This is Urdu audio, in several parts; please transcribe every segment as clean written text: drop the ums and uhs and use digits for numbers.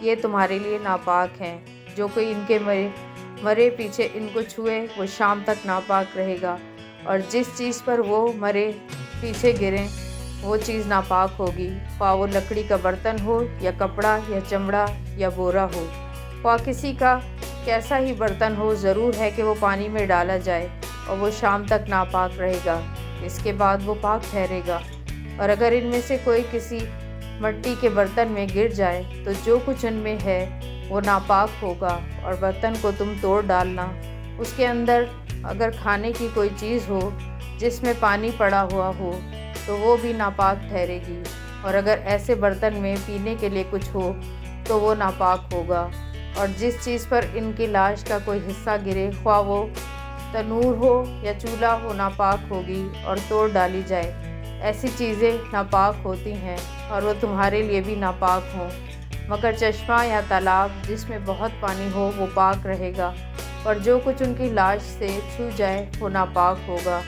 یہ تمہارے لیے ناپاک ہیں۔ جو کوئی ان کے مرے پیچھے ان کو چھوئے وہ شام تک ناپاک رہے گا، اور جس چیز پر وہ مرے پیچھے گریں وہ چیز ناپاک ہوگی، خواہ وہ لکڑی کا برتن ہو یا کپڑا یا چمڑا یا بورا ہو، خواہ کسی کا کیسا ہی برتن ہو، ضرور ہے کہ وہ پانی میں ڈالا جائے اور وہ شام تک ناپاک رہے گا، اس کے بعد وہ پاک ٹھہرے گا۔ اور اگر ان میں سے کوئی کسی مٹی کے برتن میں گر جائے تو جو کچھ ان میں ہے وہ ناپاک ہوگا، اور برتن کو تم توڑ ڈالنا۔ اس کے اندر اگر کھانے کی کوئی چیز ہو جس میں پانی پڑا ہوا ہو تو وہ بھی ناپاک ٹھہرے گی، اور اگر ایسے برتن میں پینے کے لیے کچھ ہو تو وہ ناپاک ہوگا۔ اور جس چیز پر ان کی لاش کا کوئی حصہ گرے، خواہ وہ تنور ہو یا چولہا، وہ ناپاک ہوگی اور توڑ ڈالی جائے۔ ایسی چیزیں ناپاک ہوتی ہیں اور وہ تمہارے لیے بھی ناپاک ہوں، مگر چشمہ یا تالاب جس میں بہت پانی ہو وہ پاک رہے گا، اور جو کچھ ان کی لاش سے چھو جائے وہ ناپاک ہوگا۔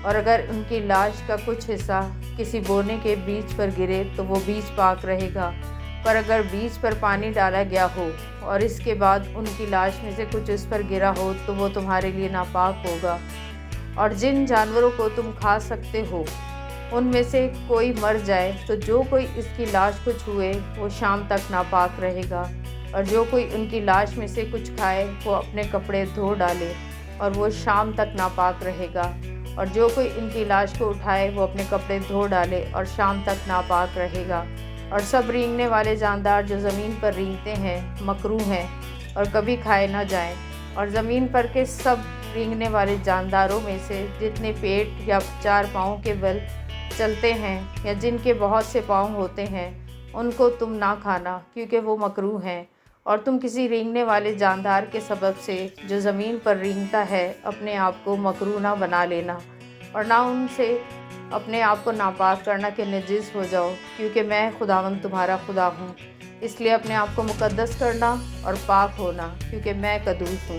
اور اگر ان کی لاش کا کچھ حصہ کسی بونے کے بیج پر گرے تو وہ بیج پاک رہے گا، پر اگر بیج پر پانی ڈالا گیا ہو اور اس کے بعد ان کی لاش میں سے کچھ اس پر گرا ہو تو وہ تمہارے لیے ناپاک ہوگا۔ اور جن جانوروں کو تم کھا سکتے ہو ان میں سے کوئی مر جائے تو جو کوئی اس کی لاش کو چھوئے وہ شام تک ناپاک رہے گا، اور جو کوئی ان کی لاش میں سے کچھ کھائے وہ اپنے کپڑے دھو ڈالے اور وہ شام تک ناپاک رہے گا، اور جو کوئی ان کی لاش کو اٹھائے وہ اپنے کپڑے دھو ڈالے اور شام تک ناپاک رہے گا۔ اور سب رینگنے والے جاندار جو زمین پر رینگتے ہیں مکروہ ہیں اور کبھی کھائے نہ جائیں۔ اور زمین پر کے سب رینگنے والے جانداروں میں سے جتنے پیٹ یا 4 پاؤں کے بل چلتے ہیں یا جن کے بہت سے پاؤں ہوتے ہیں ان کو تم نہ کھانا، کیونکہ وہ مکروہ ہیں۔ اور تم کسی رینگنے والے جاندار کے سبب سے جو زمین پر رینگتا ہے اپنے آپ کو مکروہ نہ بنا لینا، اور نہ ان سے اپنے آپ کو ناپاک کرنا کہ نجس ہو جاؤ، کیونکہ میں خداوند تمہارا خدا ہوں۔ اس لیے اپنے آپ کو مقدس کرنا اور پاک ہونا، کیونکہ میں قدوس ہوں۔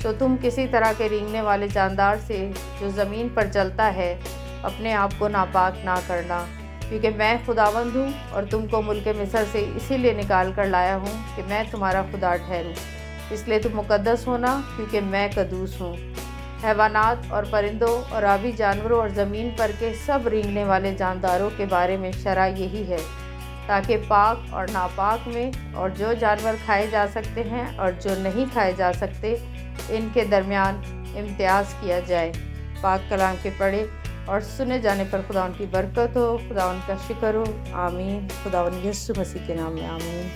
سو تم کسی طرح کے رینگنے والے جاندار سے جو زمین پر چلتا ہے اپنے آپ کو ناپاک نہ کرنا، کیونکہ میں خداوند ہوں اور تم کو ملک مصر سے اسی لیے نکال کر لایا ہوں کہ میں تمہارا خدا ٹھہروں۔ اس لیے تم مقدس ہونا، کیونکہ میں قدوس ہوں۔ حیوانات اور پرندوں اور آبی جانوروں اور زمین پر کے سب رینگنے والے جانداروں کے بارے میں شرع یہی ہے، تاکہ پاک اور ناپاک میں اور جو جانور کھائے جا سکتے ہیں اور جو نہیں کھائے جا سکتے ان کے درمیان امتیاز کیا جائے۔ پاک کلام کے پڑھے اور سنے جانے پر خداوند کی برکت ہو، خداوند کا شکر ہو۔ آمین۔ خداوند یسوع مسیح کے نام میں آمین۔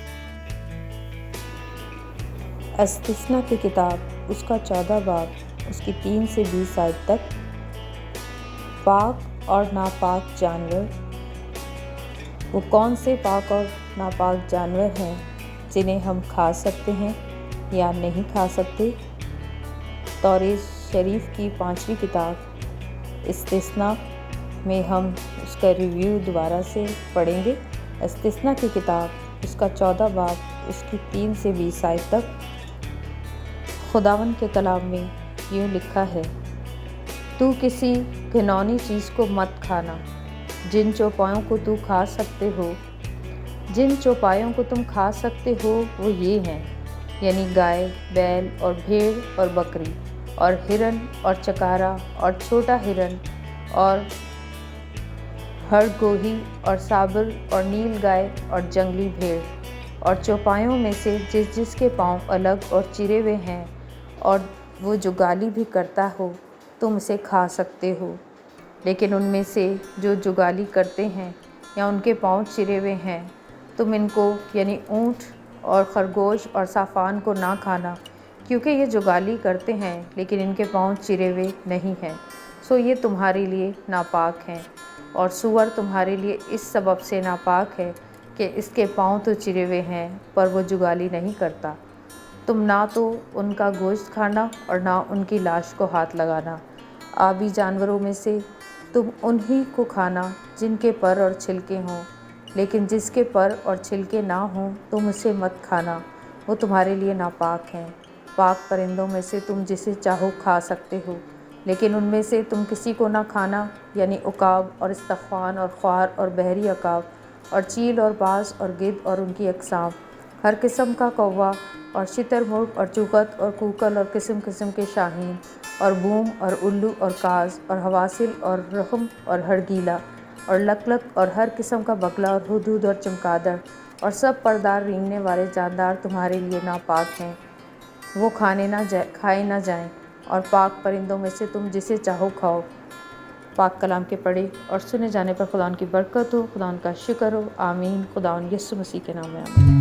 استثنا کی کتاب اس کا 14 باب اس کی 3 سے 20 آیت تک۔ پاک اور ناپاک جانور۔ وہ کون سے پاک اور ناپاک جانور ہیں جنہیں ہم کھا سکتے ہیں یا نہیں کھا سکتے؟ توریت شریف کی 5ویں کتاب استثنا میں ہم اس کا ریویو دوبارہ سے پڑھیں گے۔ استثنا کی کتاب اس کا 14 باب اس کی 3 سے 20 آیت تک۔ خداوند کے کلام میں یوں لکھا ہے، تو کسی گھنونی چیز کو مت کھانا۔ جن چوپایوں کو تو کھا سکتے ہو، جن چوپایوں کو تم کھا سکتے ہو وہ یہ ہیں، یعنی گائے، بیل اور بھیڑ اور بکری اور ہرن اور چکارا اور چھوٹا ہرن اور ہڑگوہی اور سابر اور نیل گائے اور جنگلی بھیڑ، اور چوپایوں میں سے جس کے پاؤں الگ اور چرے ہوئے ہیں اور وہ جو گالی بھی کرتا ہو تم اسے کھا سکتے ہو۔ لیکن ان میں سے جو گالی کرتے ہیں یا ان کے پاؤں چرے ہوئے ہیں تم ان کو، یعنی اونٹ اور خرگوش اور صافان کو نہ کھانا، کیونکہ یہ جو گالی کرتے ہیں لیکن ان کے پاؤں چرے ہوئے نہیں ہیں، سو یہ تمہارے لیے ناپاک ہیں۔ اور سور تمہارے لیے اس سبب سے ناپاک ہے کہ اس کے پاؤں تو چرے ہوئے ہیں پر وہ جگالی نہیں کرتا۔ تم نہ تو ان کا گوشت کھانا اور نہ ان کی لاش کو ہاتھ لگانا۔ آبی جانوروں میں سے تم انہی کو کھانا جن کے پر اور چھلکے ہوں، لیکن جس کے پر اور چھلکے نہ ہوں تم اسے مت کھانا، وہ تمہارے لیے ناپاک ہیں۔ پاک پرندوں میں سے تم جسے چاہو کھا سکتے ہو، لیکن ان میں سے تم کسی کو نہ کھانا، یعنی عقاب اور استخوان اور خوار اور بحری عقاب اور چیل اور باز اور گدھ اور ان کی اقسام، ہر قسم کا کوّا اور شتر مرغ اور چوغت اور کوکل اور قسم قسم کے شاہین اور بوم اور الو اور کاز اور حواسل اور رخم اور ہڑگیلا اور لک اور ہر قسم کا بگلا اور ہدہد اور چمگادڑ اور سب پردار رینگنے والے جاندار تمہارے لیے ناپاک ہیں، وہ کھائے نہ جائیں، اور پاک پرندوں میں سے تم جسے چاہو کھاؤ۔ پاک کلام کے پڑھے اور سنے جانے پر خدا ان کی برکت ہو، خدا ان کا شکر ہو، آمین۔ خدا ان یسوع مسیح کے نام میں آمین۔